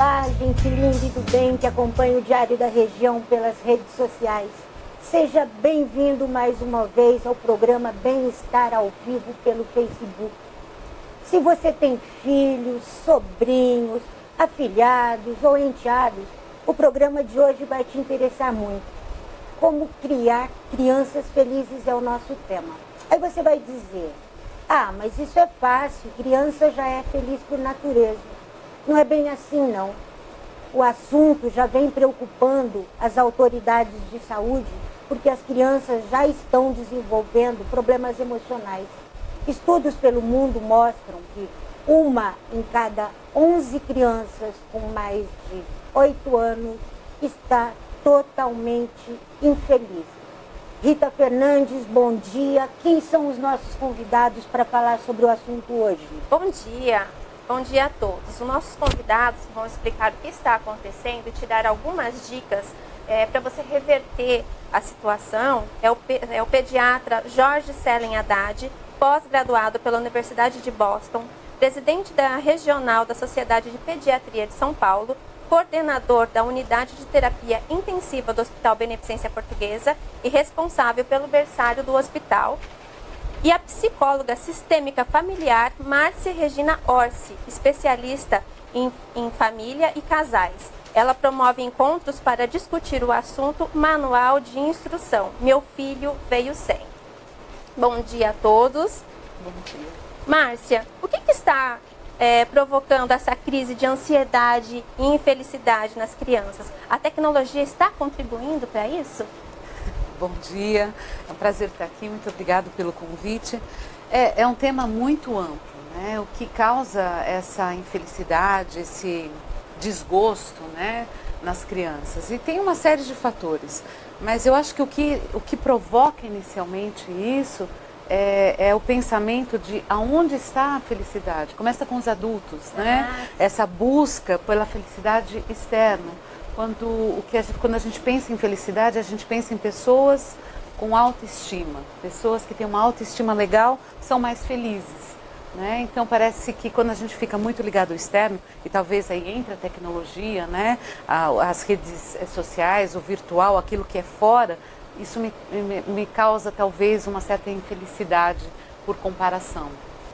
Olá, gente linda e do bem que acompanha o Diário da Região pelas redes sociais. Seja bem-vindo mais uma vez ao programa Bem-Estar ao Vivo pelo Facebook. Se você tem filhos, sobrinhos, afilhados ou enteados, o programa de hoje vai te interessar muito. Como criar crianças felizes é o nosso tema. Aí você vai dizer, mas isso é fácil, criança já é feliz por natureza. Não é bem assim, não. O assunto já vem preocupando as autoridades de saúde porque as crianças já estão desenvolvendo problemas emocionais. Estudos pelo mundo mostram que 1 em cada 11 crianças com mais de 8 anos está totalmente infeliz. Rita Fernandes, bom dia. Quem são os nossos convidados para falar sobre o assunto hoje? Bom dia. Bom dia a todos. Os nossos convidados vão explicar o que está acontecendo e te dar algumas dicas para você reverter a situação. É o pediatra Jorge Selen Haddad, pós-graduado pela Universidade de Boston, presidente da Regional da Sociedade de Pediatria de São Paulo, coordenador da Unidade de Terapia Intensiva do Hospital Beneficência Portuguesa e responsável pelo berçário do hospital. E a psicóloga sistêmica familiar Márcia Regina Orsi, especialista em família e casais. Ela promove encontros para discutir o assunto Manual de Instrução. Meu filho veio sem. Bom dia a todos. Bom dia. Márcia, o que está provocando essa crise de ansiedade e infelicidade nas crianças? A tecnologia está contribuindo para isso? Bom dia, é um prazer estar aqui, muito obrigado pelo convite. É um tema muito amplo, né? O que causa essa infelicidade, esse desgosto, né, nas crianças. E tem uma série de fatores, mas eu acho que o que provoca inicialmente isso é o pensamento de aonde está a felicidade. Começa com os adultos, né? Essa busca pela felicidade externa. Quando a gente pensa em felicidade, a gente pensa em pessoas com autoestima. Pessoas que têm uma autoestima legal são mais felizes, né? Então parece que quando a gente fica muito ligado ao externo, e talvez aí entre a tecnologia, né, as redes sociais, o virtual, aquilo que é fora, isso me causa talvez uma certa infelicidade por comparação.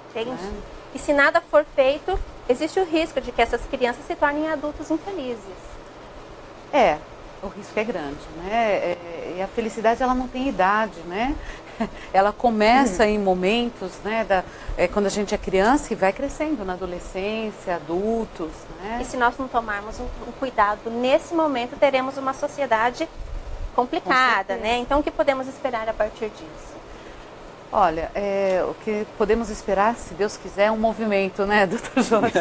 Entendi. Né? E se nada for feito, existe o risco de que essas crianças se tornem adultos infelizes. O risco é grande, né? E a felicidade, ela não tem idade, né? Ela começa em momentos, né? Quando a gente é criança e vai crescendo na adolescência, adultos, né? E se nós não tomarmos um cuidado nesse momento, teremos uma sociedade complicada, né? Então, o que podemos esperar a partir disso? Olha, o que podemos esperar, se Deus quiser, é um movimento, né, doutor Jorge?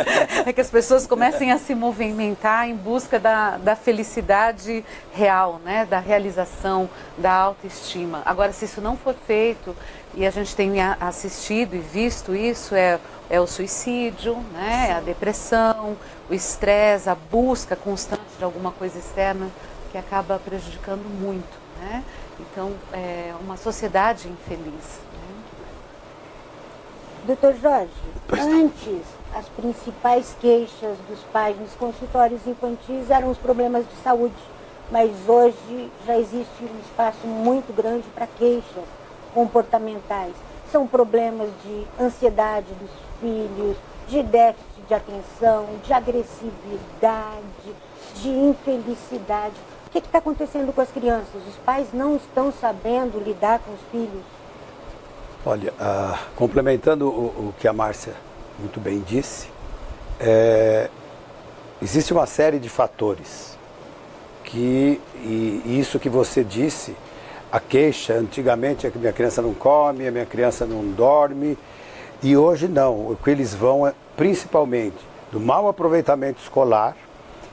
É que as pessoas comecem a se movimentar em busca da felicidade real, né, da realização, da autoestima. Agora, se isso não for feito, e a gente tem assistido e visto isso, é o suicídio, né, a depressão, o estresse, a busca constante de alguma coisa externa, que acaba prejudicando muito, né? Então, é uma sociedade infeliz. Doutor Jorge, antes as principais queixas dos pais nos consultórios infantis eram os problemas de saúde, mas hoje já existe um espaço muito grande para queixas comportamentais. São problemas de ansiedade dos filhos, de déficit de atenção, de agressividade, de infelicidade. O que está acontecendo com as crianças? Os pais não estão sabendo lidar com os filhos? Olha, complementando o que a Márcia muito bem disse, existe uma série de fatores e isso que você disse, a queixa, antigamente é que minha criança não come, a minha criança não dorme, e hoje não, o que eles vão é principalmente do mau aproveitamento escolar,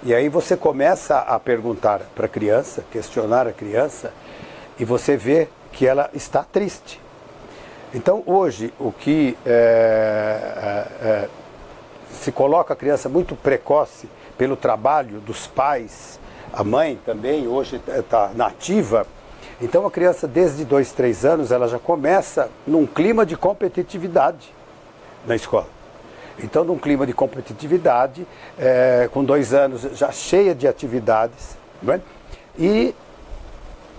e aí você começa a perguntar para a criança, questionar a criança, e você vê que ela está triste. Então, hoje, o que se coloca a criança muito precoce pelo trabalho dos pais, a mãe também hoje está nativa, então a criança desde 2, 3 anos, ela já começa num clima de competitividade na escola. Então, num clima de competitividade, com 2 anos já cheia de atividades, não é? E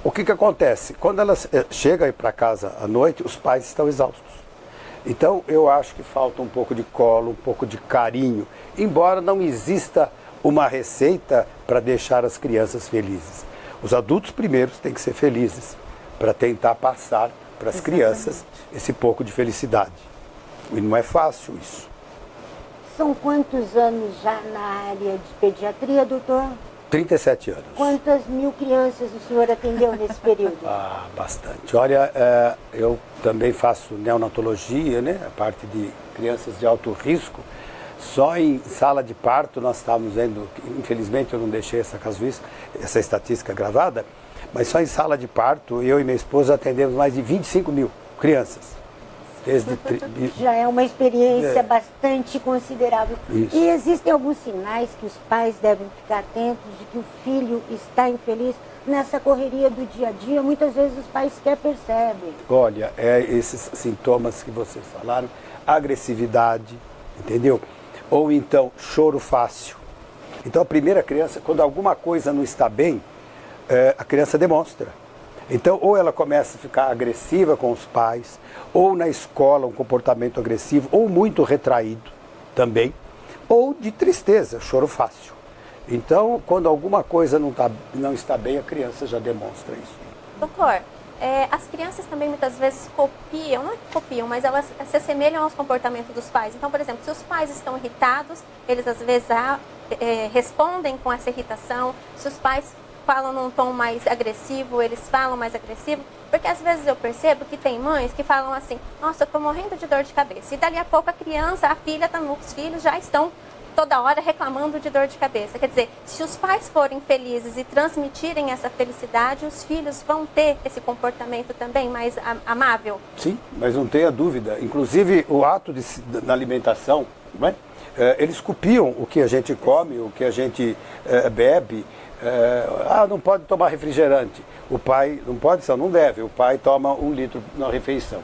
o que acontece? Quando ela chega para casa à noite, os pais estão exaustos. Então, eu acho que falta um pouco de colo, um pouco de carinho, embora não exista uma receita para deixar as crianças felizes. Os adultos primeiros têm que ser felizes para tentar passar para as crianças esse pouco de felicidade. E não é fácil isso. São quantos anos já na área de pediatria, doutor? 37 anos. Quantas mil crianças o senhor atendeu nesse período? Ah, bastante. Olha, eu também faço neonatologia, né? A parte de crianças de alto risco. Só em sala de parto nós estávamos vendo, infelizmente eu não deixei essa estatística gravada, mas só em sala de parto, eu e minha esposa atendemos mais de 25 mil crianças. Já é uma experiência bastante considerável. Isso. E existem alguns sinais que os pais devem ficar atentos de que o filho está infeliz nessa correria do dia a dia. Muitas vezes os pais sequer percebem. Olha, esses sintomas que vocês falaram, agressividade, entendeu? Ou então choro fácil. Então a primeira criança, quando alguma coisa não está bem, a criança demonstra. Então, ou ela começa a ficar agressiva com os pais, ou na escola um comportamento agressivo, ou muito retraído também, ou de tristeza, choro fácil. Então, quando alguma coisa não está bem, a criança já demonstra isso. Doutor, as crianças também muitas vezes copiam, não é que copiam, mas elas se assemelham aos comportamentos dos pais. Então, por exemplo, se os pais estão irritados, eles às vezes respondem com essa irritação. Se os pais falam num tom mais agressivo, eles falam mais agressivo, porque às vezes eu percebo que tem mães que falam assim, nossa, eu tô morrendo de dor de cabeça, e dali a pouco a criança, os filhos já estão toda hora reclamando de dor de cabeça. Quer dizer, se os pais forem felizes e transmitirem essa felicidade, os filhos vão ter esse comportamento também mais amável? Sim, mas não tenha dúvida. Inclusive, o ato na alimentação, não é? Eles copiam o que a gente come, o que a gente bebe. Não pode tomar refrigerante. O pai não pode, não deve. O pai toma 1 litro na refeição.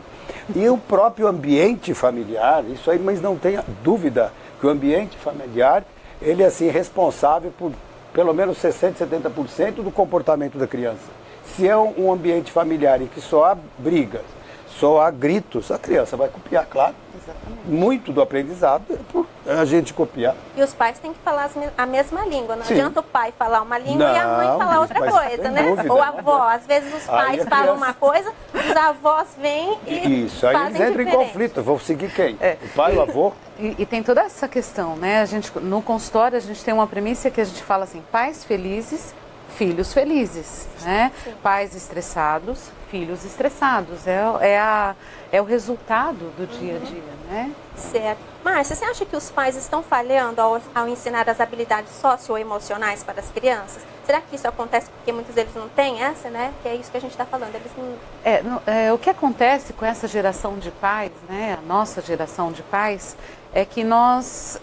E o próprio ambiente familiar, isso aí, mas não tenha dúvida que o ambiente familiar, ele é assim responsável por pelo menos 60%, 70% do comportamento da criança. Se é um ambiente familiar em que só há brigas, só há gritos, a criança vai copiar, claro. Exatamente. Muito do aprendizado é por a gente copiar. E os pais têm que falar a mesma língua. Não Sim. adianta o pai falar uma língua e a mãe falar outra mas coisa, sem né? dúvida, Ou a avó. Às vezes os pais a falam criança- uma coisa, os avós vêm e Isso, aí fazem eles entram em diferente. conflito. Vou seguir quem? O pai, o avô? E tem toda essa questão, né? A gente, no consultório a gente tem uma premissa que a gente fala assim, pais felizes, filhos felizes, né? Pais estressados, filhos estressados. É o resultado do dia a dia, né? Certo. Márcia, você acha que os pais estão falhando ao ensinar as habilidades socioemocionais para as crianças? Será que isso acontece porque muitos deles não têm essa, né? Que é isso que a gente está falando. Eles não... O que acontece com essa geração de pais, né? A nossa geração de pais, é que nós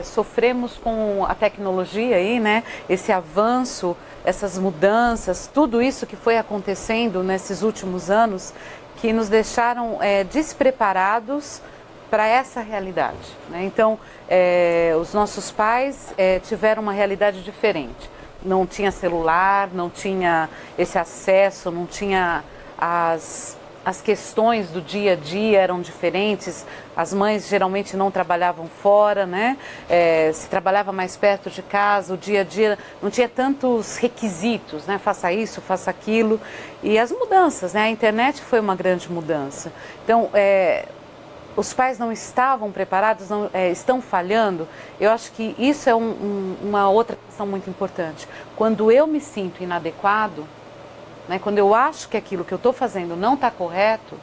sofremos com a tecnologia aí, né? Esse avanço, essas mudanças, tudo isso que foi acontecendo nesses últimos anos, que nos deixaram despreparados para essa realidade, né? Então, os nossos pais tiveram uma realidade diferente. Não tinha celular, não tinha esse acesso, não tinha as questões do dia a dia eram diferentes. As mães geralmente não trabalhavam fora, né? Se trabalhava mais perto de casa, o dia a dia não tinha tantos requisitos, né? Faça isso, faça aquilo. E as mudanças, né? A internet foi uma grande mudança. Então, os pais não estavam preparados, estão falhando. Eu acho que isso é uma outra questão muito importante. Quando eu me sinto inadequado, né, quando eu acho que aquilo que eu estou fazendo não está correto,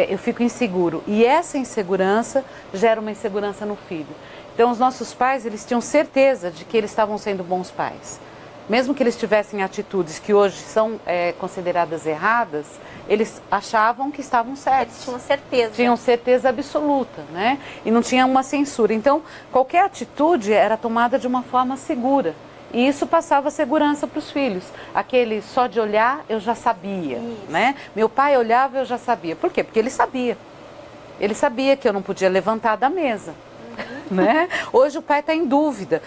eu fico inseguro. E essa insegurança gera uma insegurança no filho. Então, os nossos pais, eles tinham certeza de que eles estavam sendo bons pais. Mesmo que eles tivessem atitudes que hoje são consideradas erradas, eles achavam que estavam certos. Eles tinham certeza. Tinham certeza absoluta, né? E não tinha uma censura. Então, qualquer atitude era tomada de uma forma segura. E isso passava segurança para os filhos. Aquele só de olhar, eu já sabia, né? Meu pai olhava, eu já sabia. Por quê? Porque ele sabia. Ele sabia que eu não podia levantar da mesa. Né? Hoje o pai está em dúvida.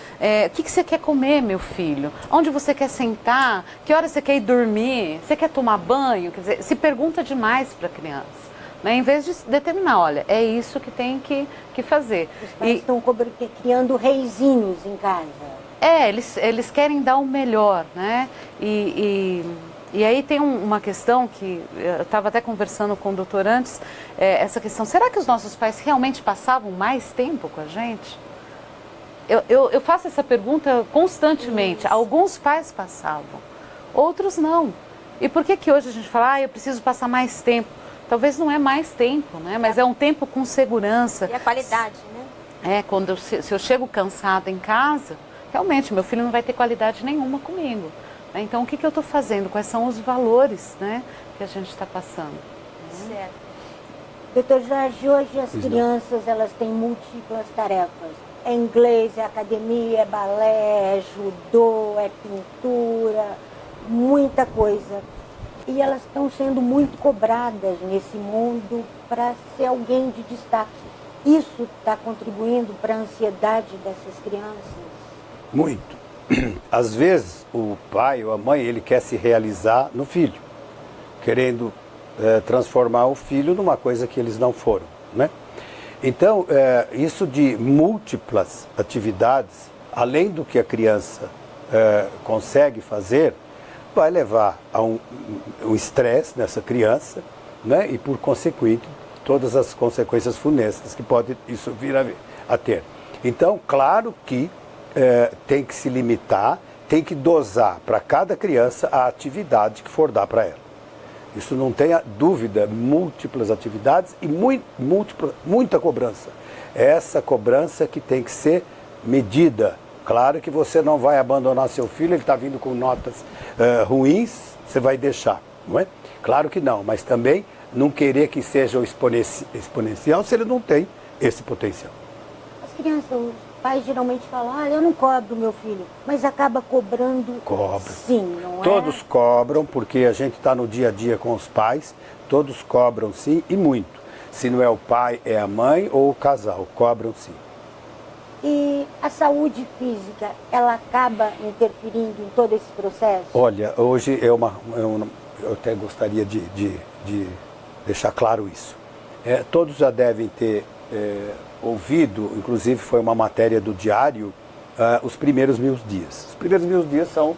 O que você quer comer, meu filho? Onde você quer sentar? Que hora você quer ir dormir? Você quer tomar banho? Quer dizer, se pergunta demais para a criança. Né? Em vez de determinar, olha, é isso que tem que fazer. Os pais estão criando reizinhos em casa. Eles querem dar o melhor, né? E aí tem uma questão que eu estava até conversando com o doutor antes, essa questão, será que os nossos pais realmente passavam mais tempo com a gente? Eu faço essa pergunta constantemente. Isso. Alguns pais passavam, outros não. E por que hoje a gente fala, eu preciso passar mais tempo? Talvez não é mais tempo, né? Mas é um tempo com segurança. E a qualidade, né? Se eu chego cansada em casa, realmente meu filho não vai ter qualidade nenhuma comigo. Então, o que eu estou fazendo? Quais são os valores, né, que a gente está passando? Certo. Doutor Jorge, hoje as crianças elas têm múltiplas tarefas. É inglês, é academia, é balé, é judô, é pintura, muita coisa. E elas estão sendo muito cobradas nesse mundo para ser alguém de destaque. Isso está contribuindo para a ansiedade dessas crianças? Muito. Às vezes o pai ou a mãe ele quer se realizar no filho, querendo transformar o filho numa coisa que eles não foram, né? Então isso de múltiplas atividades, além do que a criança consegue fazer, vai levar a um estresse nessa criança, né? E por consequente todas as consequências funestas que pode isso vir a ter. Então, claro que tem que se limitar, tem que dosar para cada criança a atividade que for dar para ela. Isso não tenha dúvida, múltiplas atividades e muita cobrança. Essa cobrança que tem que ser medida. Claro que você não vai abandonar seu filho, ele está vindo com notas ruins, você vai deixar, não é? Claro que não, mas também não querer que seja o exponencial se ele não tem esse potencial. As crianças, os pais geralmente falam, olha, eu não cobro meu filho, mas acaba cobrando. Cobra. Sim, não é? Todos cobram, porque a gente está no dia a dia com os pais, todos cobram sim e muito. Se não é o pai, é a mãe ou o casal, cobram sim. E a saúde física, ela acaba interferindo em todo esse processo? Olha, hoje eu até gostaria de deixar claro isso. Todos já devem ter ouvido, inclusive foi uma matéria do Diário, os primeiros 1000 dias. Os primeiros 1000 dias são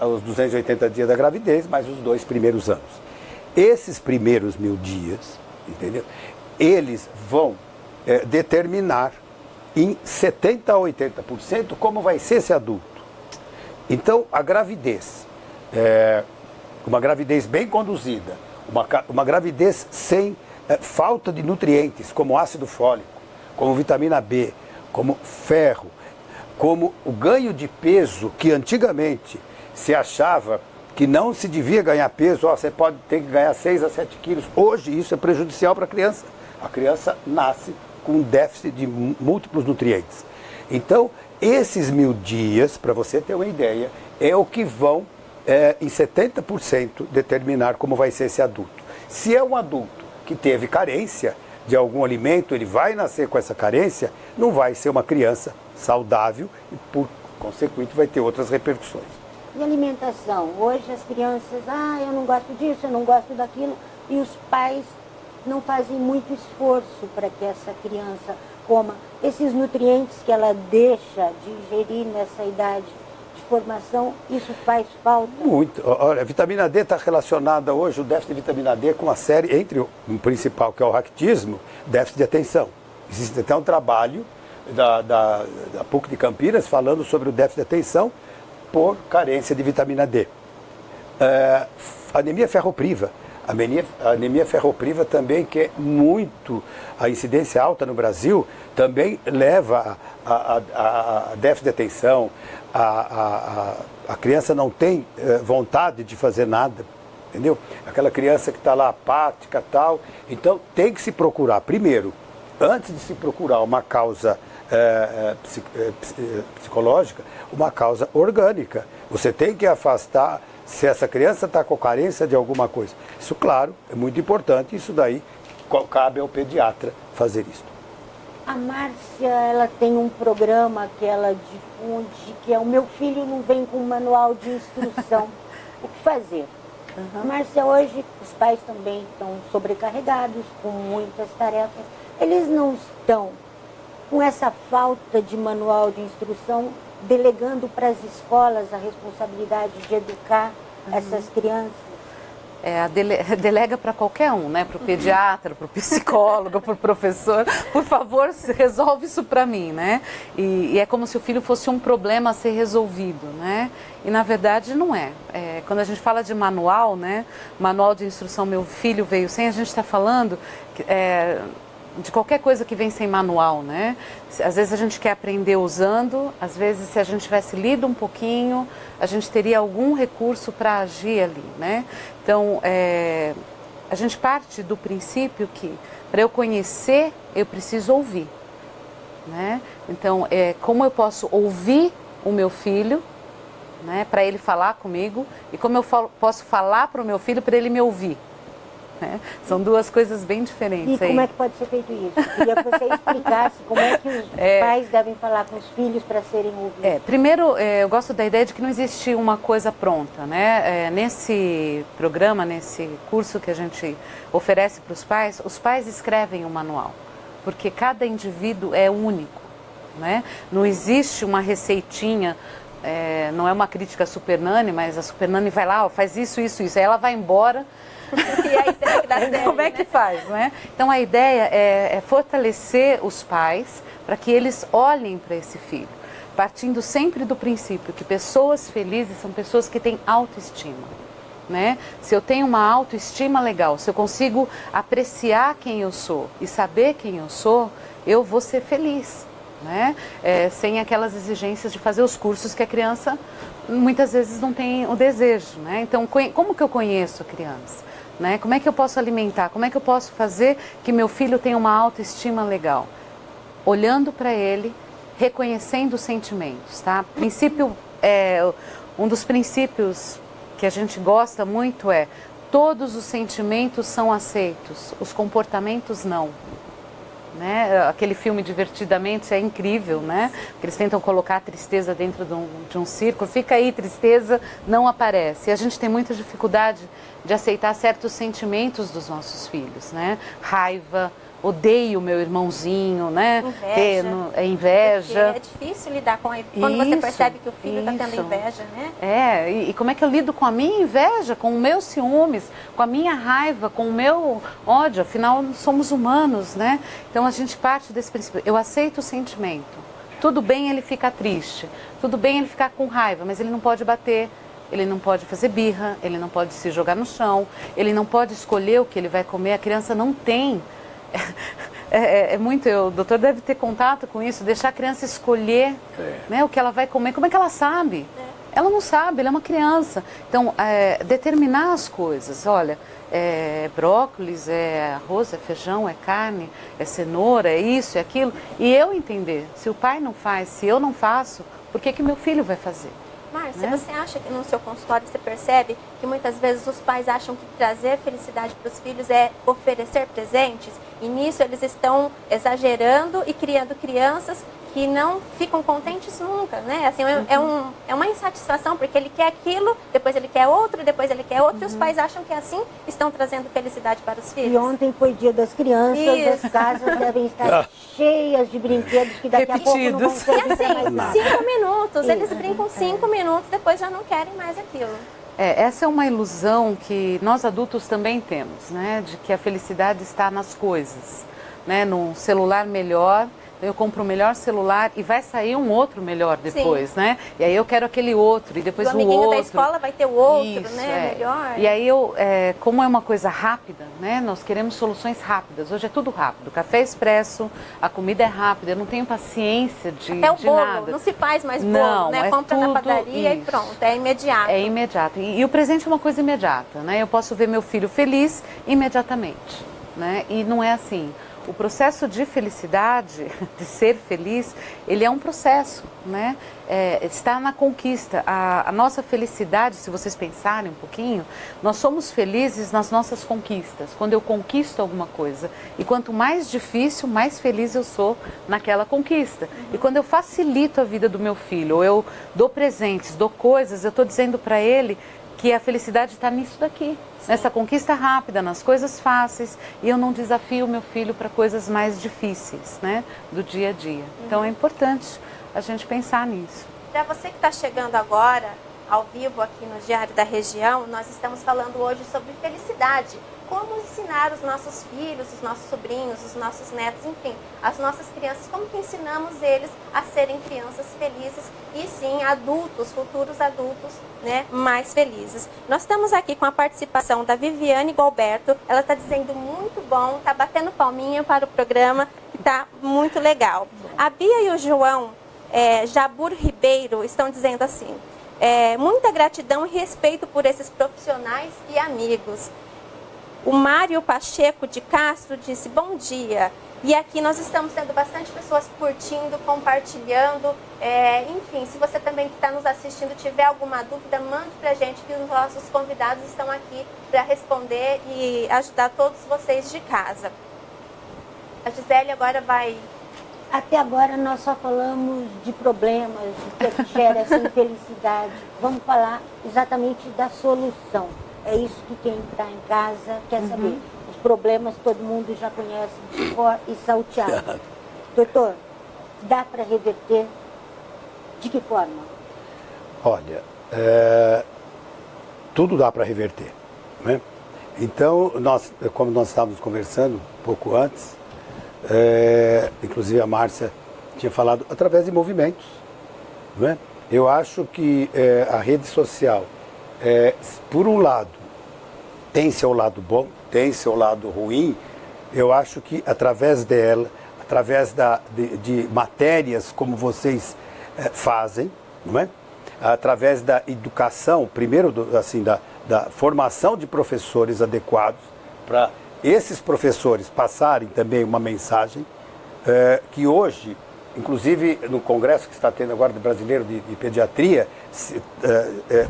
os 280 dias da gravidez, mais os 2 primeiros anos. Esses primeiros 1000 dias, entendeu? Eles vão determinar em 70% a 80% como vai ser esse adulto. Então, a gravidez, uma gravidez bem conduzida, uma gravidez sem falta de nutrientes, como ácido fólico, como vitamina B, como ferro, como o ganho de peso, que antigamente se achava que não se devia ganhar peso, você pode ter que ganhar 6 a 7 quilos. Hoje isso é prejudicial para a criança. A criança nasce com um déficit de múltiplos nutrientes. Então, esses 1000 dias, para você ter uma ideia, é o que vão, em 70%, determinar como vai ser esse adulto. Se é um adulto que teve carência de algum alimento, ele vai nascer com essa carência, não vai ser uma criança saudável e, por consequente, vai ter outras repercussões. E alimentação? Hoje as crianças, eu não gosto disso, eu não gosto daquilo, e os pais não fazem muito esforço para que essa criança coma esses nutrientes que ela deixa de ingerir nessa idade de formação. Isso faz falta? Muito. Olha, a vitamina D está relacionada hoje, o déficit de vitamina D, com uma série, entre o principal, que é o raquitismo, déficit de atenção. Existe até um trabalho da PUC de Campinas falando sobre o déficit de atenção por carência de vitamina D. Anemia ferropriva. A anemia ferropriva também, que é muito, a incidência alta no Brasil, também leva a déficit de atenção, a criança não tem vontade de fazer nada, entendeu? Aquela criança que está lá apática e tal. Então tem que se procurar, primeiro, antes de se procurar uma causa psicológica, uma causa orgânica. Você tem que afastar se essa criança está com carência de alguma coisa. Isso, claro, é muito importante. Isso daí cabe ao pediatra fazer isso. A Márcia, ela tem um programa que ela difunde, que é O Meu Filho Não Vem com Manual de Instrução. O que fazer? Márcia, hoje os pais também estão sobrecarregados com muitas tarefas. Eles não estão com essa falta de manual de instrução, delegando para as escolas a responsabilidade de educar essas crianças? Delega para qualquer um, né? Para o pediatra, para o psicólogo, para o professor. Por favor, resolve isso para mim, né? E é como se o filho fosse um problema a ser resolvido, né? E na verdade não é. Quando a gente fala de manual, né? Manual de instrução, meu filho veio sem, a gente está falando de qualquer coisa que vem sem manual, né? Às vezes a gente quer aprender usando, às vezes se a gente tivesse lido um pouquinho, a gente teria algum recurso para agir ali, né? Então, a gente parte do princípio que para eu conhecer, eu preciso ouvir, né? Então, como eu posso ouvir o meu filho, né? Para ele falar comigo, e como eu posso falar para o meu filho para ele me ouvir. Né? São duas coisas bem diferentes. E como é que pode ser feito isso? Queria que você explicasse como é que os pais devem falar com os filhos para serem ouvidos. Primeiro, eu gosto da ideia de que não existe uma coisa pronta, né? Nesse programa, nesse curso que a gente oferece para os pais escrevem um manual, porque cada indivíduo é único, né? Não existe uma receitinha. Não é uma crítica à Super Nani, mas a Super Nani vai lá, faz isso, isso, isso. Aí ela vai embora. E aí será que dá certo, como é que faz, né? Então a ideia é fortalecer os pais para que eles olhem para esse filho, partindo sempre do princípio que pessoas felizes são pessoas que têm autoestima, né? Se eu tenho uma autoestima legal, se eu consigo apreciar quem eu sou e saber quem eu sou, eu vou ser feliz, né? Sem aquelas exigências de fazer os cursos que a criança muitas vezes não tem o desejo, né? Então, como que eu conheço a criança? Né? Como é que eu posso alimentar? Como é que eu posso fazer que meu filho tenha uma autoestima legal? Olhando para ele, reconhecendo os sentimentos, tá? Um dos princípios que a gente gosta muito é: todos os sentimentos são aceitos, os comportamentos não. Né? Aquele filme Divertidamente é incrível, né? Porque eles tentam colocar a tristeza dentro de um círculo, fica aí, tristeza não aparece. E a gente tem muita dificuldade de aceitar certos sentimentos dos nossos filhos, né? Raiva, odeio meu irmãozinho, né? Inveja. É difícil lidar com quando você percebe que o filho está tendo inveja, né? E como é que eu lido com a minha inveja, com o meu ciúmes, com a minha raiva, com o meu ódio? Afinal, somos humanos, né? Então a gente parte desse princípio. Eu aceito o sentimento. Tudo bem ele ficar triste, tudo bem ele ficar com raiva, mas ele não pode bater. Ele não pode fazer birra, ele não pode se jogar no chão, ele não pode escolher o que ele vai comer. A criança não tem. O doutor deve ter contato com isso, deixar a criança escolher né, o que ela vai comer. Como é que ela sabe? Ela não sabe, ela é uma criança. Então, determinar as coisas. Olha, brócolis, é arroz, é feijão, é carne, é cenoura, é isso, é aquilo. E eu entender, se o pai não faz, se eu não faço, por que meu filho vai fazer? Márcia, você acha que no seu consultório você percebe que muitas vezes os pais acham que trazer felicidade para os filhos é oferecer presentes? E nisso eles estão exagerando e criando crianças que não ficam contentes nunca, né? Assim, é uma insatisfação, porque ele quer aquilo, depois ele quer outro, depois ele quer outro, e os pais acham que assim estão trazendo felicidade para os filhos. E ontem foi dia das crianças, as casas devem estar cheias de brinquedos que daqui a pouco não vão ser mais nada. 5 minutos, eles brincam 5 minutos, depois já não querem mais aquilo. Essa é uma ilusão que nós adultos também temos, né? De que a felicidade está nas coisas, né? Num celular melhor, eu compro o melhor celular e vai sair um outro melhor depois, né? E aí eu quero aquele outro e depois o outro. O amiguinho da escola vai ter o outro, isso, né? Melhor. E aí como é uma coisa rápida, né? Nós queremos soluções rápidas. Hoje é tudo rápido. Café expresso, a comida é rápida. Eu não tenho paciência de até o bolo, nada. não se faz mais bolo, não, né? Compra na padaria e pronto, é imediato. É imediato. E o presente é uma coisa imediata, né? Eu posso ver meu filho feliz imediatamente, né? E não é assim. o processo de felicidade, de ser feliz, ele é um processo, né? Está na conquista. A nossa felicidade, se vocês pensarem um pouquinho, nós somos felizes nas nossas conquistas, quando eu conquisto alguma coisa. E quanto mais difícil, mais feliz eu sou naquela conquista. E quando eu facilito a vida do meu filho, ou eu dou presentes, dou coisas, eu estou dizendo para ele que a felicidade está nisso daqui, nessa conquista rápida, nas coisas fáceis, e eu não desafio o meu filho para coisas mais difíceis, né, do dia a dia. Então é importante a gente pensar nisso. Para você que está chegando agora, ao vivo aqui no Diário da Região, nós estamos falando hoje sobre felicidade. Como ensinar os nossos filhos, os nossos sobrinhos, os nossos netos, enfim, as nossas crianças, como que ensinamos eles a serem crianças felizes e sim adultos, futuros adultos, né, mais felizes. Nós estamos aqui com a participação da Viviane Galberto, ela está dizendo muito bom, está batendo palminha para o programa, está muito legal. A Bia e o João Jabur Ribeiro estão dizendo assim, muita gratidão e respeito por esses profissionais e amigos. O Mário Pacheco de Castro disse bom dia. E aqui nós estamos tendo bastante pessoas curtindo, compartilhando. Enfim, se você também que está nos assistindo tiver alguma dúvida, mande para a gente que os nossos convidados estão aqui para responder e ajudar todos vocês de casa. A Gisele agora vai... Até agora nós só falamos de problemas, do que gera essa infelicidade. Vamos falar exatamente da solução. É isso que quem está em casa quer saber. Os problemas todo mundo já conhece de cor e salteado. Doutor, dá para reverter? De que forma? Olha, tudo dá para reverter, né? Então, como nós estávamos conversando um pouco antes, inclusive a Márcia tinha falado através de movimentos, né? Eu acho que a rede social, por um lado, tem seu lado bom, tem seu lado ruim. Eu acho que através dela, através de matérias como vocês fazem, não é? Através da educação, primeiro da formação de professores adequados, para esses professores passarem também uma mensagem que hoje, inclusive no congresso que está tendo agora do Brasileiro de Pediatria,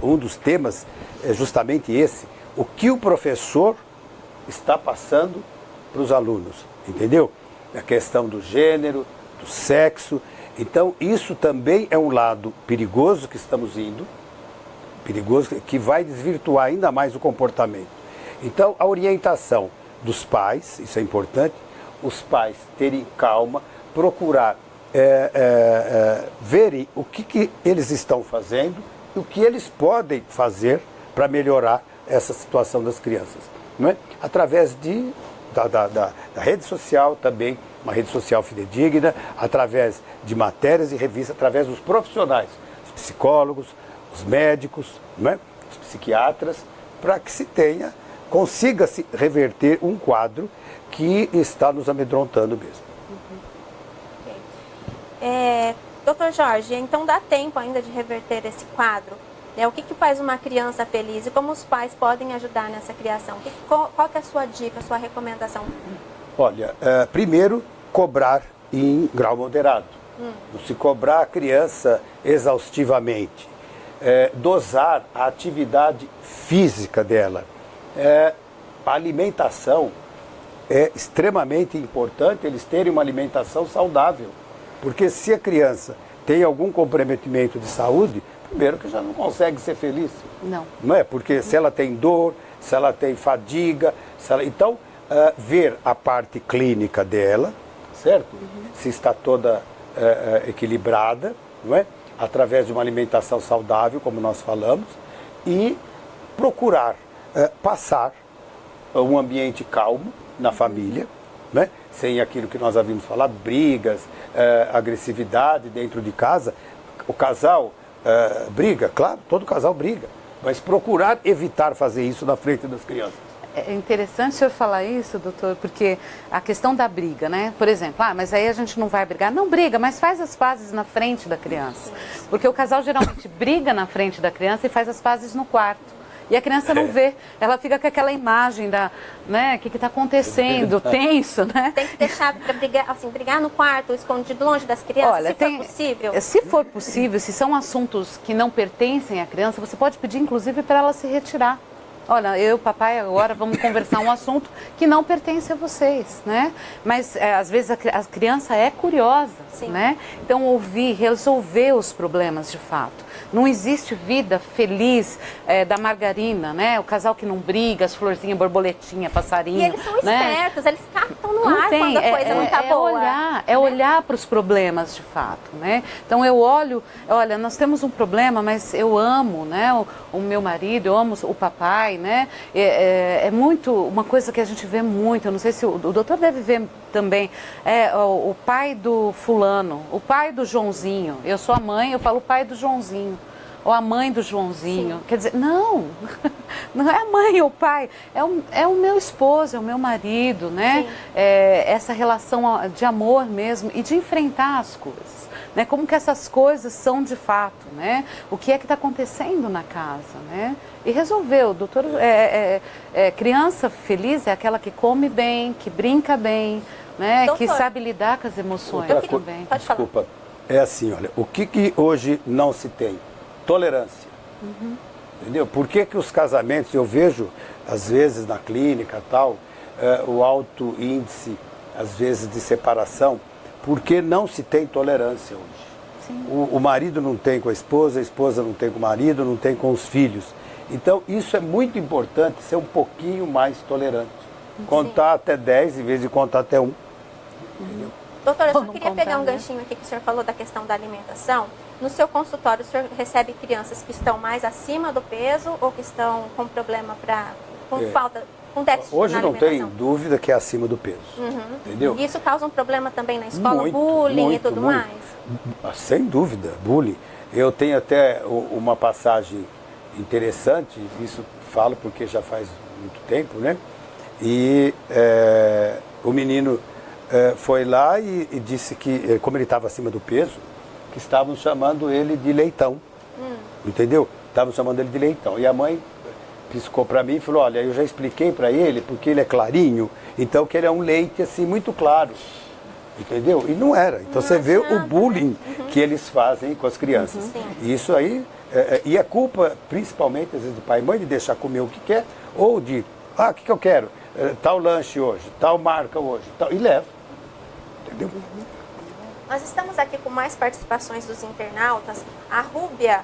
um dos temas é justamente esse, o que o professor está passando para os alunos, entendeu? A questão do gênero, do sexo. Então isso também é um lado perigoso que estamos indo, perigoso, que vai desvirtuar ainda mais o comportamento. Então a orientação dos pais, isso é importante, os pais terem calma, procurar verem o que eles estão fazendo e o que eles podem fazer para melhorar essa situação das crianças, não é? Através da rede social também, uma rede social fidedigna, através de matérias e revistas, através dos profissionais, os psicólogos, os médicos, não é? Os psiquiatras, para que consiga-se reverter um quadro que está nos amedrontando mesmo. Doutor Jorge, então dá tempo ainda de reverter esse quadro? O que faz uma criança feliz e como os pais podem ajudar nessa criação? Qual que é a sua dica, a sua recomendação? Olha, primeiro, cobrar em grau moderado. Não se cobrar a criança exaustivamente. Dosar a atividade física dela. A alimentação é extremamente importante, eles terem uma alimentação saudável. Porque se a criança tem algum comprometimento de saúde, primeiro que já não consegue ser feliz. Não é? Porque se ela tem dor, se ela tem fadiga, então ver a parte clínica dela, certo? Se está toda equilibrada, não é? Através de uma alimentação saudável, como nós falamos, e procurar passar um ambiente calmo na família, né? Sem aquilo que nós havíamos falado, brigas, agressividade dentro de casa. O casal briga, claro, todo casal briga, mas procurar evitar fazer isso na frente das crianças. É interessante o senhor falar isso, doutor, porque a questão da briga, né? Por exemplo, mas aí a gente não vai brigar. Não briga, mas faz as pazes na frente da criança. Porque o casal geralmente briga na frente da criança e faz as pazes no quarto. E a criança não vê, ela fica com aquela imagem da, né, o que está acontecendo, tenso, né? Tem que deixar para brigar, assim, brigar no quarto, escondido longe das crianças, Olha, se for possível. Se for possível, se são assuntos que não pertencem à criança, você pode pedir, inclusive, para ela se retirar. Olha, eu e o papai agora vamos conversar um assunto que não pertence a vocês, né? Mas às vezes a criança é curiosa, Sim. né? Então ouvir, resolver os problemas de fato. Não existe vida feliz da margarina, né? O casal que não briga, as florzinhas, borboletinha, passarinho. E eles são né? espertos, eles captam no Não ar tem, quando a coisa não tá boa. Olhar para os problemas de fato, né? Então eu olho, olha, nós temos um problema, mas eu amo, né? O meu marido, eu amo o papai, né? É muito, uma coisa que a gente vê muito, eu não sei se o doutor deve ver também, o pai do fulano, o pai do Joãozinho. Eu sou a mãe, eu falo o pai do Joãozinho. Ou a mãe do Joãozinho. Sim. Quer dizer, não é a mãe ou o pai, é o meu esposo, é o meu marido, né? Essa relação de amor mesmo e de enfrentar as coisas. Né? Como que essas coisas são de fato, né? O que é que está acontecendo na casa, né? E resolveu, doutor, criança feliz é aquela que come bem, que brinca bem, né? Doutor, que sabe lidar com as emoções também. Desculpa, é assim, olha, o que hoje não se tem? Tolerância. Entendeu? Por que os casamentos, eu vejo, às vezes na clínica tal, o alto índice, às vezes, de separação, porque não se tem tolerância hoje. O marido não tem com a esposa não tem com o marido, não tem com os filhos. Então, isso é muito importante, ser um pouquinho mais tolerante. Contar até 10 em vez de contar até 1. Doutora, eu só queria pegar um ganchinho aqui que o senhor falou da questão da alimentação. No seu consultório, o senhor recebe crianças que estão mais acima do peso ou que estão com problema com déficit hoje na não alimentação? tem dúvida que é acima do peso. Entendeu? E isso causa um problema também na escola, Muito, bullying muito, e tudo muito. mais? Sem dúvida, bullying. Eu tenho até uma passagem interessante, isso falo porque já faz muito tempo, né? E o menino foi lá e disse que, como ele estava acima do peso, que estavam chamando ele de leitão. Entendeu? Estavam chamando ele de leitão. E a mãe piscou para mim e falou, olha, eu já expliquei para ele, porque ele é clarinho, então que ele é um leite assim muito claro. Entendeu? E não era. Então você vê o bullying que eles fazem com as crianças. E isso aí, e a culpa, principalmente, às vezes, do pai e mãe, de deixar comer o que quer, ou de, o que eu quero? Tal lanche hoje, tal marca hoje, tal, e leva. Entendeu? Nós estamos aqui com mais participações dos internautas. A Rúbia,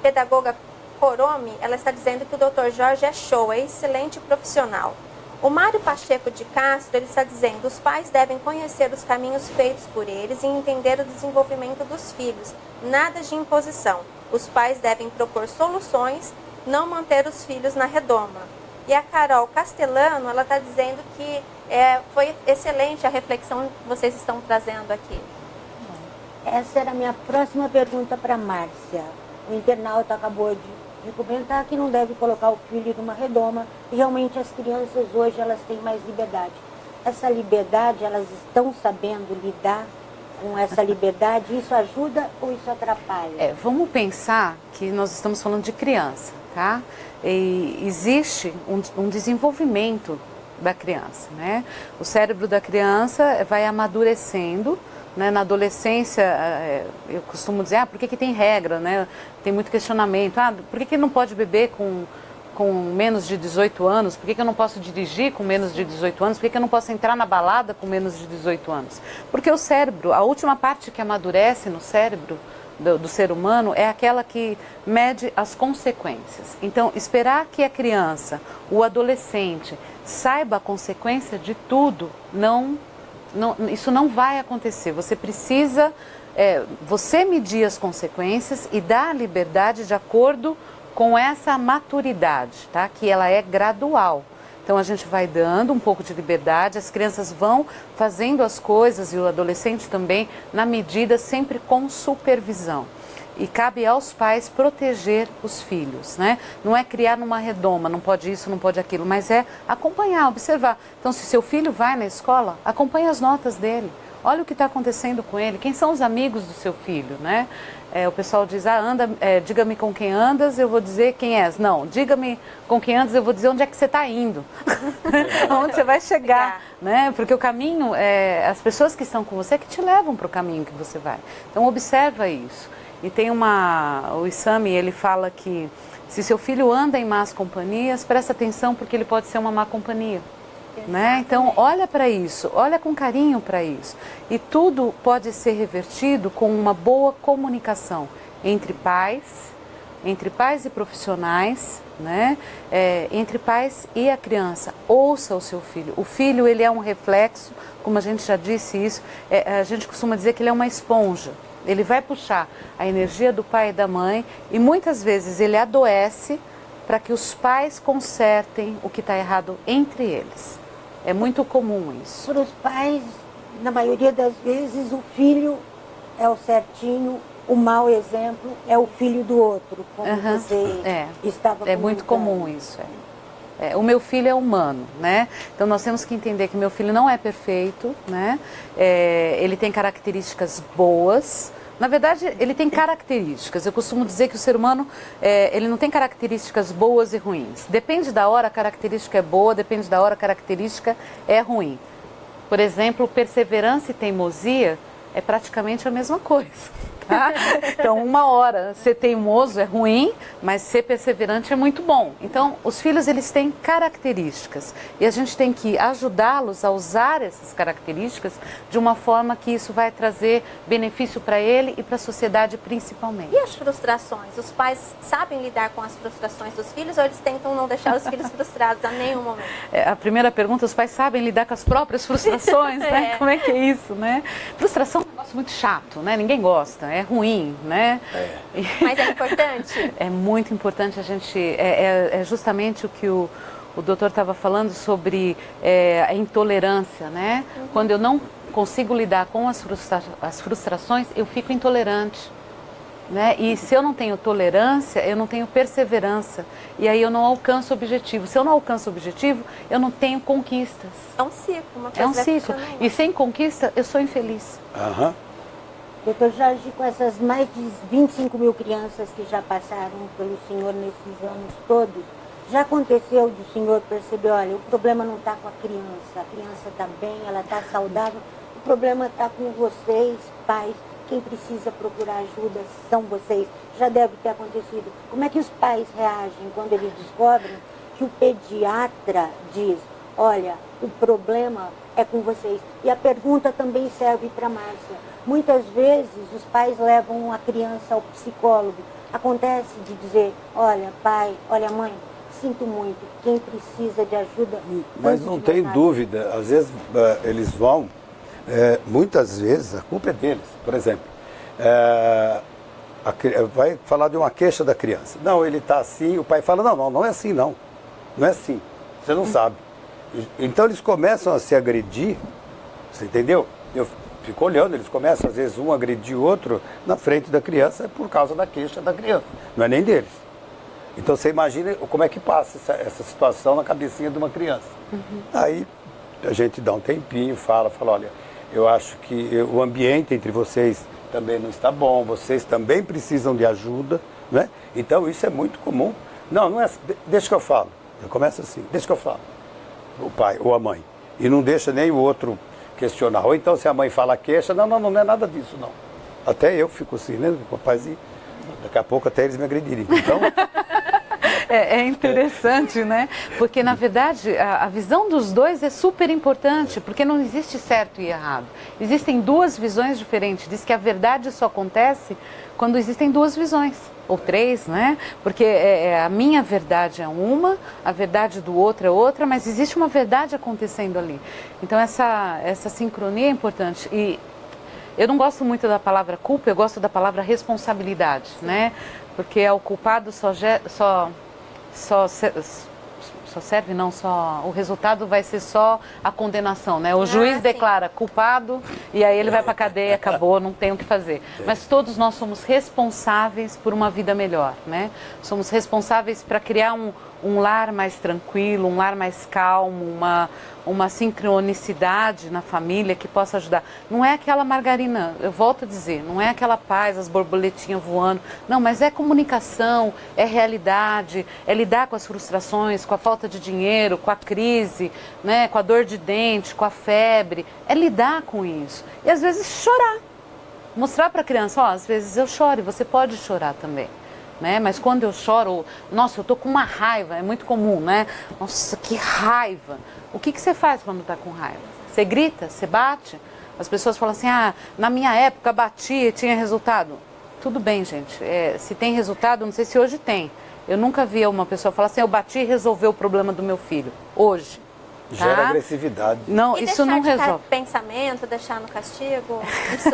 pedagoga Coromi, ela está dizendo que o Dr. Jorge é show, é excelente profissional. O Mário Pacheco de Castro, ele está dizendo, os pais devem conhecer os caminhos feitos por eles e entender o desenvolvimento dos filhos. Nada de imposição. Os pais devem propor soluções, não manter os filhos na redoma. E a Carol Castellano, ela está dizendo que foi excelente a reflexão que vocês estão trazendo aqui. Essa era a minha próxima pergunta para a Márcia. O internauta acabou de comentar que não deve colocar o filho numa redoma. E realmente as crianças hoje elas têm mais liberdade. Essa liberdade, elas estão sabendo lidar com essa liberdade? Isso ajuda ou isso atrapalha? Vamos pensar que nós estamos falando de criança, tá? E existe um desenvolvimento da criança, né? O cérebro da criança vai amadurecendo, né? Na adolescência, eu costumo dizer, por que tem regra, né? Tem muito questionamento, por que não pode beber com menos de 18 anos? Por que eu não posso dirigir com menos de 18 anos? Por que eu não posso entrar na balada com menos de 18 anos? Porque o cérebro, a última parte que amadurece no cérebro do ser humano é aquela que mede as consequências. Então, esperar que a criança, o adolescente, saiba a consequência de tudo, isso não vai acontecer. Você precisa, você medir as consequências e dar a liberdade de acordo com essa maturidade, tá? Que ela é gradual. Então a gente vai dando um pouco de liberdade, as crianças vão fazendo as coisas e o adolescente também, na medida sempre com supervisão. E cabe aos pais proteger os filhos, né? Não é criar numa redoma, não pode isso, não pode aquilo, mas é acompanhar, observar. Então se seu filho vai na escola, acompanhe as notas dele. olha o que está acontecendo com ele, quem são os amigos do seu filho, né? O pessoal diz, diga-me com quem andas, eu vou dizer quem és. Não, diga-me com quem andas, eu vou dizer onde é que você está indo, onde você vai chegar, né? Porque o caminho, as pessoas que estão com você que te levam para o caminho que você vai. Então observa isso. E tem o Isami, ele fala que se seu filho anda em más companhias, presta atenção porque ele pode ser uma má companhia. Né? Então olha para isso, olha com carinho para isso. E tudo pode ser revertido com uma boa comunicação entre pais e profissionais, né? Entre pais e a criança. Ouça o seu filho. O filho, ele é um reflexo, como a gente já disse isso, a gente costuma dizer que ele é uma esponja. Ele vai puxar a energia do pai e da mãe e muitas vezes ele adoece para que os pais consertem o que está errado entre eles. É muito comum isso. Para os pais, na maioria das vezes, o filho é o certinho, o mau exemplo é o filho do outro, como você estava comentando. É muito comum isso. O meu filho é humano, né? Então nós temos que entender que meu filho não é perfeito, né? Ele tem características boas. Na verdade, ele tem características. Eu costumo dizer que o ser humano, ele não tem características boas e ruins. Depende da hora, a característica é boa, depende da hora, a característica é ruim. Por exemplo, perseverança e teimosia é praticamente a mesma coisa. Tá? Então, uma hora ser teimoso é ruim, mas ser perseverante é muito bom. Então, os filhos, eles têm características e a gente tem que ajudá-los a usar essas características de uma forma que isso vai trazer benefício para ele e para a sociedade principalmente. E as frustrações? Os pais sabem lidar com as frustrações dos filhos ou eles tentam não deixar os filhos frustrados a nenhum momento? A primeira pergunta, os pais sabem lidar com as próprias frustrações, né? Como é que é isso, né? Frustração é um negócio muito chato, né? Ninguém gosta. É ruim, né? Mas é importante? É muito importante a gente... É justamente o que o doutor estava falando sobre a intolerância, né? Quando eu não consigo lidar com as frustrações, eu fico intolerante. Né? E se eu não tenho tolerância, eu não tenho perseverança. E aí eu não alcanço o objetivo. Se eu não alcanço o objetivo, eu não tenho conquistas. É um ciclo, uma coisa. É um ciclo. E sem conquista, eu sou infeliz. Doutor Jorge, com essas mais de 25 mil crianças que já passaram pelo senhor nesses anos todos, já aconteceu de o senhor perceber, olha, o problema não está com a criança está bem, ela está saudável, o problema está com vocês, pais, quem precisa procurar ajuda são vocês. Já deve ter acontecido. Como é que os pais reagem quando eles descobrem que o pediatra diz, olha, o problema é com vocês? E a pergunta também serve para a Márcia. Muitas vezes os pais levam a criança ao psicólogo. Acontece de dizer, olha pai, olha mãe, sinto muito, quem precisa de ajuda... Mas não tem dúvida, às vezes eles vão, muitas vezes a culpa é deles. Por exemplo, vai falar de uma queixa da criança. Não, ele está assim, o pai fala, não é assim não, não é assim, você não sabe. Então eles começam a se agredir, você entendeu? Eu fico olhando, eles começam às vezes um a agredir o outro na frente da criança por causa da queixa da criança, não é nem deles. Então você imagina como é que passa essa situação na cabecinha de uma criança. Aí a gente dá um tempinho, fala, olha, eu acho que o ambiente entre vocês também não está bom, vocês também precisam de ajuda, né? Então isso é muito comum. Não é, deixa que eu falo. Eu começo assim, deixa que eu falo. O pai ou a mãe. E não deixa nem o outro questionar. Ou então se a mãe fala queixa, não é nada disso, não. Até eu fico assim, né? Papai, daqui a pouco até eles me agredirem. Então... É interessante, né? Porque, na verdade, a visão dos dois é super importante, porque não existe certo e errado. Existem duas visões diferentes. Diz que a verdade só acontece quando existem duas visões, ou três, né? Porque a minha verdade é uma, a verdade do outro é outra, mas existe uma verdade acontecendo ali. Então, essa sincronia é importante. E eu não gosto muito da palavra culpa, eu gosto da palavra responsabilidade, né? Porque o culpado o resultado vai ser só a condenação, né? O juiz declara culpado e aí ele vai para a cadeia, acabou, não tem o que fazer. Mas todos nós somos responsáveis por uma vida melhor, né? Somos responsáveis para criar um lar mais tranquilo, um lar mais calmo, uma sincronicidade na família que possa ajudar. Não é aquela margarina, eu volto a dizer, não é aquela paz, as borboletinhas voando. Não, mas é comunicação, é realidade, é lidar com as frustrações, com a falta de dinheiro, com a crise, né, com a dor de dente, com a febre. É lidar com isso. E às vezes chorar. Mostrar para a criança, ó, às vezes eu choro e você pode chorar também. Né? Mas quando eu choro, nossa, eu tô com uma raiva, é muito comum, né? Nossa, que raiva! O que você faz quando está com raiva? Você grita? Você bate? As pessoas falam assim, na minha época batia e tinha resultado. Tudo bem, gente, se tem resultado, não sei se hoje tem. Eu nunca vi uma pessoa falar assim, eu bati e resolveu o problema do meu filho. Hoje. Tá? Gera agressividade. Não, e isso não resolve. Pensamento, deixar no castigo, isso...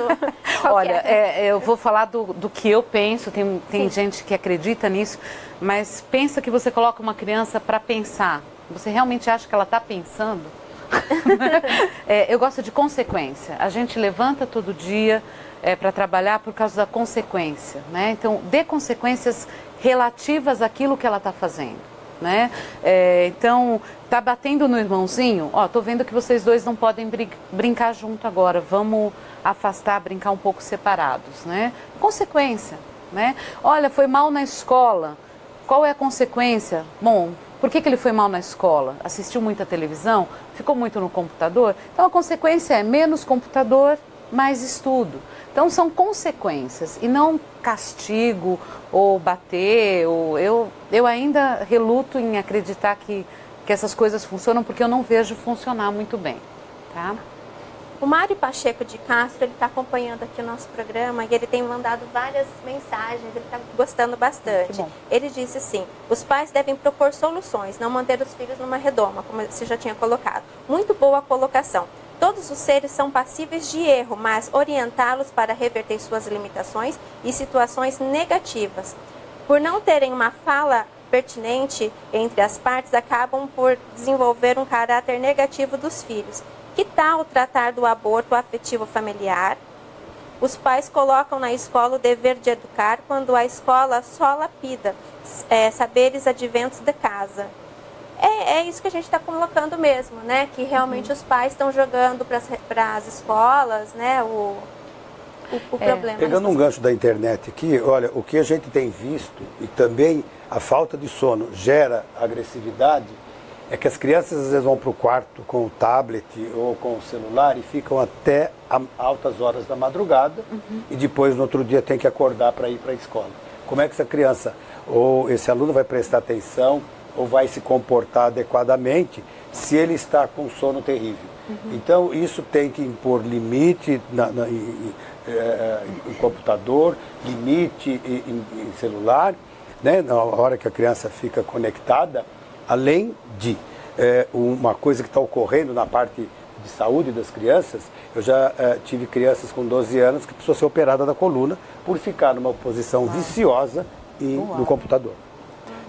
Olha, eu vou falar do que eu penso, tem gente que acredita nisso, mas pensa que você coloca uma criança para pensar. Você realmente acha que ela está pensando? Eu gosto de consequência. A gente levanta todo dia para trabalhar por causa da consequência, né? Então, dê consequências relativas àquilo que ela está fazendo. Né? Então, tá batendo no irmãozinho, tô vendo que vocês dois não podem brincar junto agora, vamos afastar, brincar um pouco separados, né? Consequência, né? Olha, foi mal na escola, qual é a consequência? Bom, por que ele foi mal na escola? Assistiu muita televisão? Ficou muito no computador? Então a consequência é menos computador, mais estudo. Então são consequências e não castigo ou bater. Eu ainda reluto em acreditar que essas coisas funcionam porque eu não vejo funcionar muito bem. Tá? O Mário Pacheco de Castro, ele está acompanhando aqui o nosso programa e ele tem mandado várias mensagens, ele está gostando bastante. Ele disse assim, os pais devem propor soluções, não manter os filhos numa redoma, como você já tinha colocado. Muito boa a colocação. Todos os seres são passíveis de erro, mas orientá-los para reverter suas limitações e situações negativas. Por não terem uma fala pertinente entre as partes, acabam por desenvolver um caráter negativo dos filhos. Que tal tratar do aborto afetivo familiar? Os pais colocam na escola o dever de educar, quando a escola só lapida saberes adventos de casa. É isso que a gente está colocando mesmo, né? Que realmente os pais estão jogando para as escolas, né? O problema. Pegando um gancho da internet aqui, olha, o que a gente tem visto e também a falta de sono gera agressividade, é que as crianças às vezes vão para o quarto com o tablet ou com o celular e ficam até altas horas da madrugada e depois no outro dia tem que acordar para ir para a escola. Como é que essa criança ou esse aluno vai prestar atenção ou vai se comportar adequadamente se ele está com sono terrível? Então isso tem que impor limite em computador, limite em celular, né? Na hora que a criança fica conectada, além de uma coisa que está ocorrendo na parte de saúde das crianças. Eu já tive crianças com 12 anos que precisou ser operada da coluna por ficar numa posição viciosa no computador.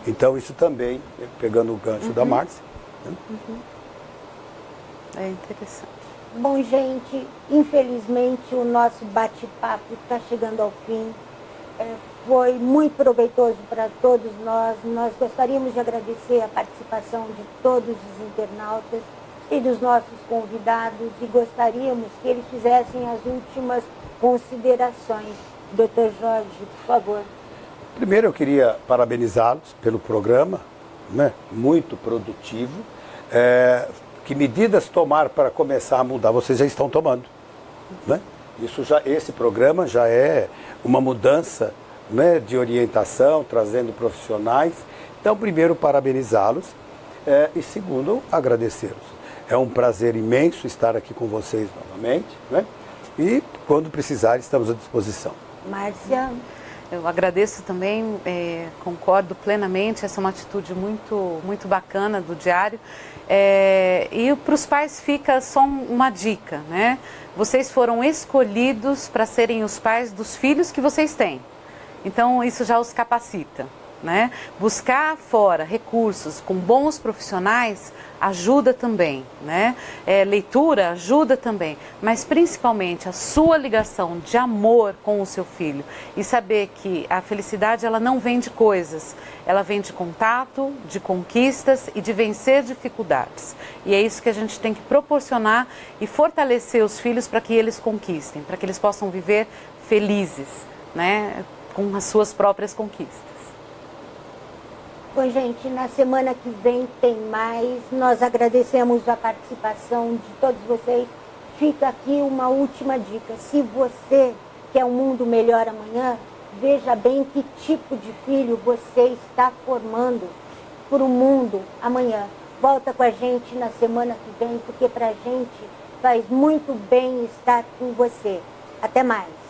Então isso também, pegando o gancho da Márcia. Né? É interessante. Bom, gente, infelizmente o nosso bate-papo está chegando ao fim. Foi muito proveitoso para todos nós. Nós gostaríamos de agradecer a participação de todos os internautas e dos nossos convidados e gostaríamos que eles fizessem as últimas considerações. Dr. Jorge, por favor. Primeiro eu queria parabenizá-los pelo programa, né? Muito produtivo. Que medidas tomar para começar a mudar? Vocês já estão tomando, né? Esse programa já é uma mudança, né, de orientação, trazendo profissionais. Então, primeiro, parabenizá-los e segundo, agradecê-los. É um prazer imenso estar aqui com vocês novamente, né? E quando precisar, estamos à disposição. Márcia? Eu agradeço também, concordo plenamente, essa é uma atitude muito, muito bacana do Diário. E para os pais fica só uma dica, né? Vocês foram escolhidos para serem os pais dos filhos que vocês têm. Então isso já os capacita, né? Buscar fora recursos com bons profissionais ajuda também, né? Leitura ajuda também, mas principalmente a sua ligação de amor com o seu filho e saber que a felicidade ela não vem de coisas, ela vem de contato, de conquistas e de vencer dificuldades. E é isso que a gente tem que proporcionar e fortalecer os filhos para que eles conquistem, para que eles possam viver felizes, né? Com as suas próprias conquistas. Bom, gente, na semana que vem tem mais. Nós agradecemos a participação de todos vocês. Fica aqui uma última dica. Se você quer um mundo melhor amanhã, veja bem que tipo de filho você está formando para o mundo amanhã. Volta com a gente na semana que vem, porque para a gente faz muito bem estar com você. Até mais.